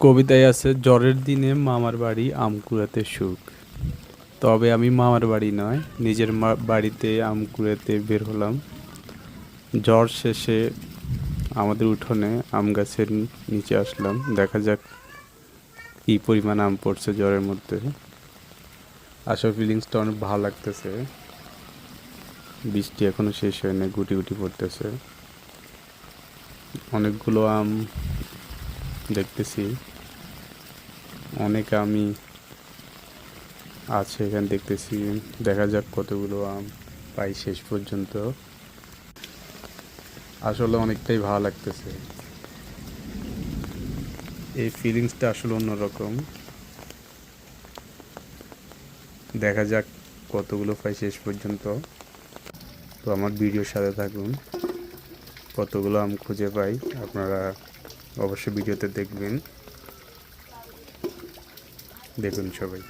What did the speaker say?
কবিতায় আছে, জ্বরের দিনে মামার বাড়ি আম কুড়াতে সুখ। তবে আমি মামার বাড়ি নয়, নিজের বাড়িতে আম কুড়াতে বের হলাম। জ্বর শেষে আমাদের উঠোনে আম গাছের নিচে আসলাম, দেখা যাক কি পরিমাণ আম পড়ছে জ্বরের মধ্যে। আসার ফিলিংসটা অনেক ভালো লাগতেছে। বৃষ্টি এখনো শেষ হয়নি, গুটি গুটি পড়তেছে। অনেকগুলো আম দেখতেছি, অনেক আমই আছে এখানে দেখতেছি। দেখা যাক কতগুলো আম পাই শেষ পর্যন্ত। আসলে অনেকটাই ভালো লাগতেছে, এই ফিলিংসটা আসলে অন্যরকম। দেখা যাক কতগুলো পাই শেষ পর্যন্ত। তো আমার ভিডিওর সাথে থাকুন, কতগুলো আম খুঁজে পাই আপনারা অবশ্যই ভিডিওতে দেখবেন। দেখুন সবাই।